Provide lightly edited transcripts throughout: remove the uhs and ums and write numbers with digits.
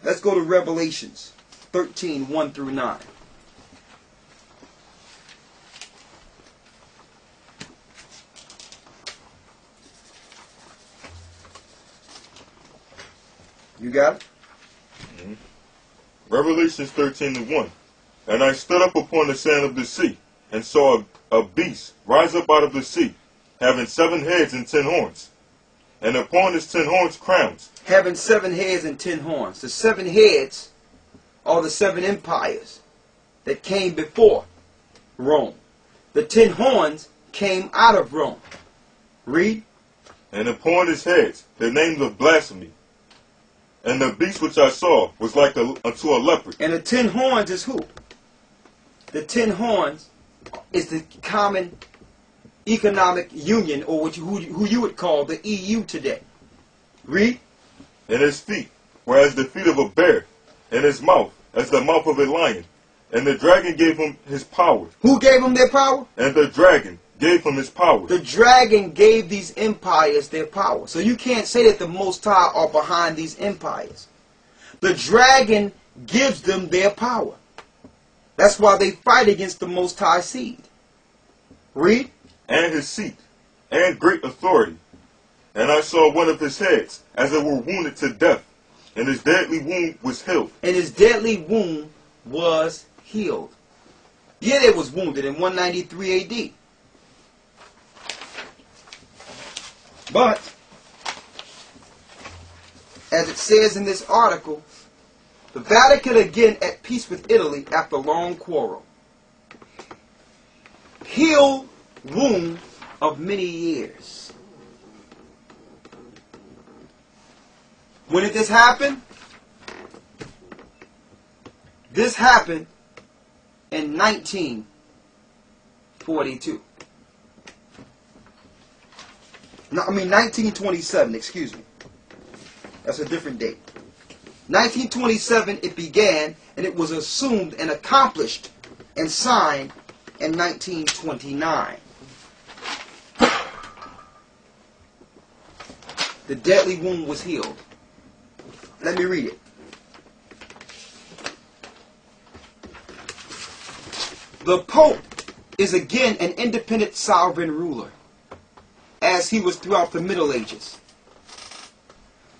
Let's go to Revelations 13, 1 through 9. You got it? Mm-hmm. Revelations 13 and 1. And I stood up upon the sand of the sea, and saw a beast rise up out of the sea, having 7 heads and 10 horns, and upon his 10 horns crowns. Having 7 heads and 10 horns. The 7 heads are the 7 empires that came before Rome. The 10 horns came out of Rome. Read. And upon his heads the names of blasphemy. And the beast which I saw was like unto a leopard. And the 10 horns is who? The 10 horns is the common economic union, or who you would call the EU today. Read. And his feet were as the feet of a bear, and his mouth as the mouth of a lion. And the dragon gave him his power. Who gave him their power? And the dragon gave him his power. The dragon gave these empires their power. So you can't say that the Most High are behind these empires. The dragon gives them their power. That's why they fight against the Most High seed. Read. And his seat, and great authority. And I saw one of his heads, as it were wounded to death, and his deadly wound was healed. And his deadly wound was healed. Yeah, it was wounded in 193 AD. But, as it says in this article, the Vatican again at peace with Italy after long quarrel. Healed wound of many years. When did this happen? This happened in 1942. No, 1927, excuse me. That's a different date. 1927 it began, and it was assumed and accomplished and signed in 1929. The deadly wound was healed. Let me read it. The Pope is again an independent sovereign ruler, as he was throughout the Middle Ages.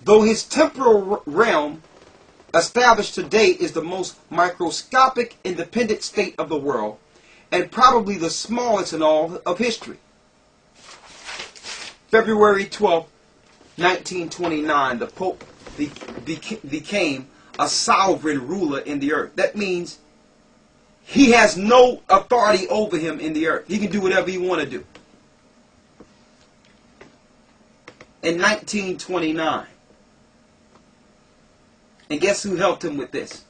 Though his temporal realm established today is the most microscopic independent state of the world, and probably the smallest in all of history. February 12, 1929, the Pope became a sovereign ruler in the earth. That means he has no authority over him in the earth. He can do whatever he want to do. In 1929. And guess who helped him with this?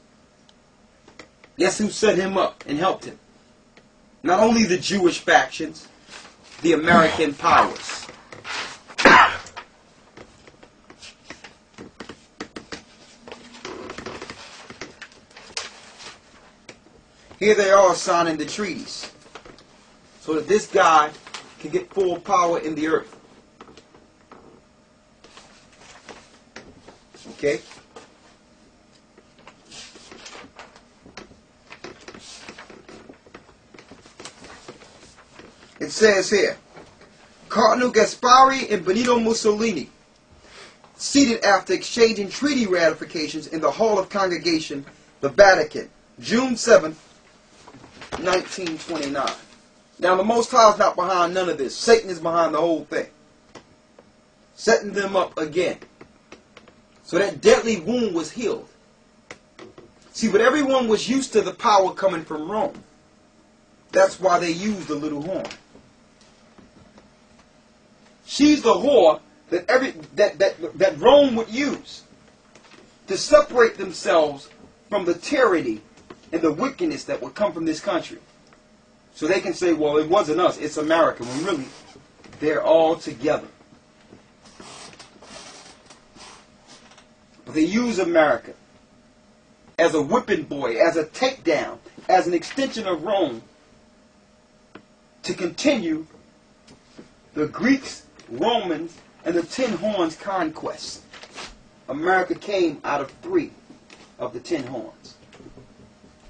Guess who set him up and helped him? Not only the Jewish factions, the American powers. Here they are signing the treaties so that this guy can get full power in the earth. Okay? It says here, Cardinal Gaspari and Benito Mussolini, seated after exchanging treaty ratifications in the Hall of Congregation, the Vatican, June 7th, 1929. Now the Most High is not behind none of this. Satan is behind the whole thing. Setting them up again. So that deadly wound was healed. See, but everyone was used to the power coming from Rome. That's why they used the little horn. She's the whore that Rome would use to separate themselves from the tyranny and the wickedness that would come from this country. So they can say, well, it wasn't us, it's America, when really, they're all together. But they use America as a whipping boy, as a takedown, as an extension of Rome to continue the Greeks, Romans, and the 10 Horns conquest. America came out of 3. of the 10 horns.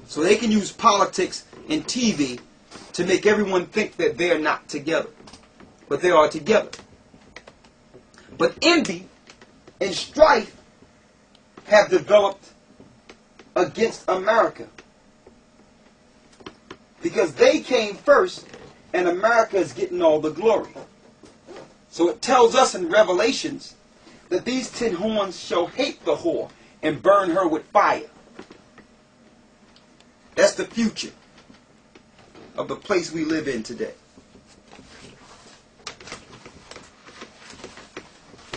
So they can use politics and TV to make everyone think that they're not together. But they are together. But envy and strife have developed against America. Because they came first and America is getting all the glory. So it tells us in Revelations that these 10 horns shall hate the whore and burn her with fire. That's the future of the place we live in today.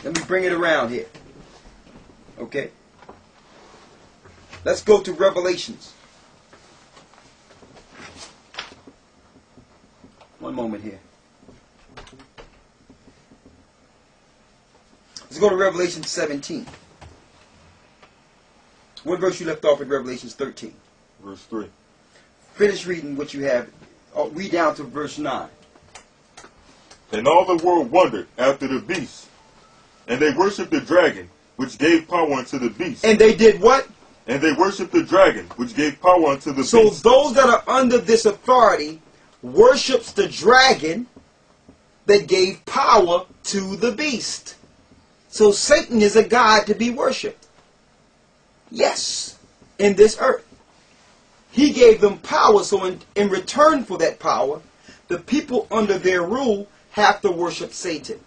Let me bring it around here. Okay? Let's go to Revelations. One moment here. Let's go to Revelation 17. What verse you left off at Revelation 13? Verse 3. Finish reading what you have. Read down to verse 9. And all the world wondered after the beast, and they worshipped the dragon, which gave power unto the beast. And they did what? And they worshipped the dragon, which gave power unto the So beast. those that are under this authority worships the dragon that gave power to the beast. So Satan is a god to be worshipped. Yes, in this earth. He gave them power, so in return for that power, the people under their rule have to worship Satan.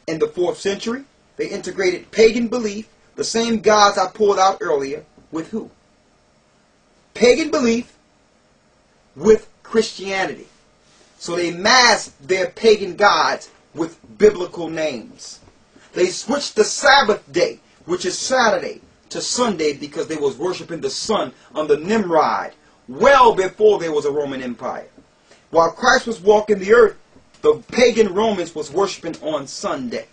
In the 4th century, they integrated pagan belief, the same gods I pulled out earlier, with who? Pagan belief with Christianity. So they masked their pagan gods with biblical names. They switched the Sabbath day, which is Saturday, to Sunday because they was worshiping the sun under Nimrod, well before there was a Roman Empire. While Christ was walking the earth, the pagan Romans was worshiping on Sunday.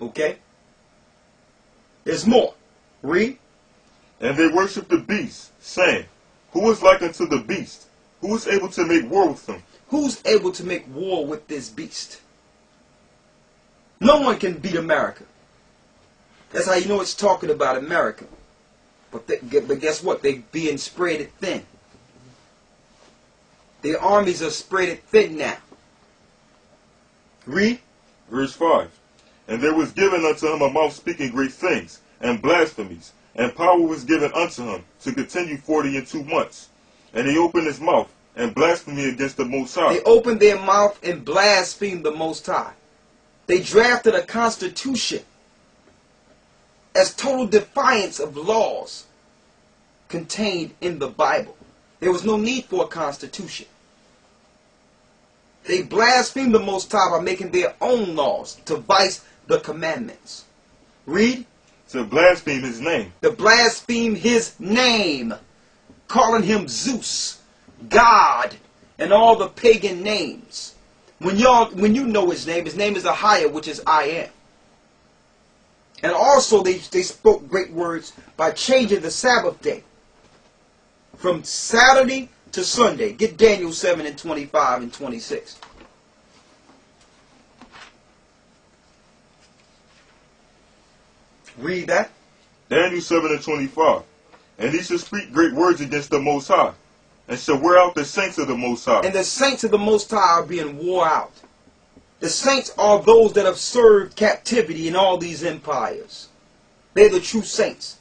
Okay? There's more. Read. And they worshipped the beast, saying, Who is like unto the beast? Who is able to make war with him? Who's able to make war with this beast? No one can beat America. That's how you know it's talking about America. But guess what? They being spread it thin. Their armies are spread it thin now. Read. Verse 5. And there was given unto him a mouth speaking great things, and blasphemies, and power was given unto him to continue 42 months. And he opened his mouth, and blasphemed against the Most High. They opened their mouth and blasphemed the Most High. They drafted a constitution as total defiance of laws contained in the Bible. There was no need for a constitution. They blasphemed the Most High by making their own laws to vice the commandments. Read. To blaspheme his name. To blaspheme his name. Calling him Zeus, God, and all the pagan names. When you know his name is Ahia, which is I am. And also they spoke great words by changing the Sabbath day from Saturday to Sunday. Get Daniel 7 and 25 and 26. Read that. Daniel 7 and 25. And he shall speak great words against the Most High, and shall wear out the saints of the Most High. And the saints of the Most High are being wore out. The saints are those that have served captivity in all these empires. They're the true saints.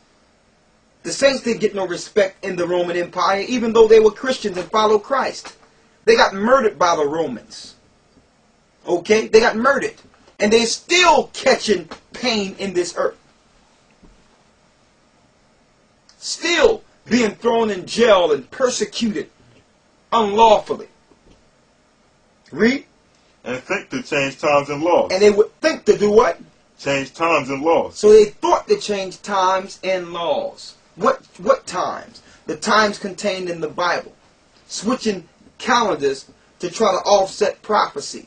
The saints didn't get no respect in the Roman Empire, even though they were Christians and followed Christ. They got murdered by the Romans. Okay? They got murdered. And they're still catching pain in this earth. Still being thrown in jail and persecuted unlawfully. Read. And think to change times and laws. And they would think to do what? Change times and laws. So they thought to change times and laws. What times? The times contained in the Bible. Switching calendars to try to offset prophecy.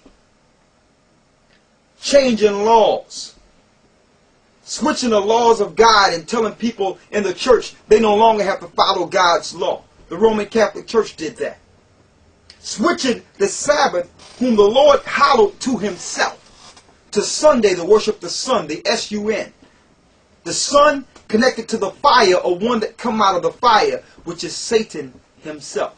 Changing laws. Switching the laws of God and telling people in the church they no longer have to follow God's law. The Roman Catholic Church did that. Switching the Sabbath, whom the Lord hallowed to himself. to Sunday to worship the sun, the S-U-N. The sun connected to the fire, or one that come out of the fire, which is Satan himself.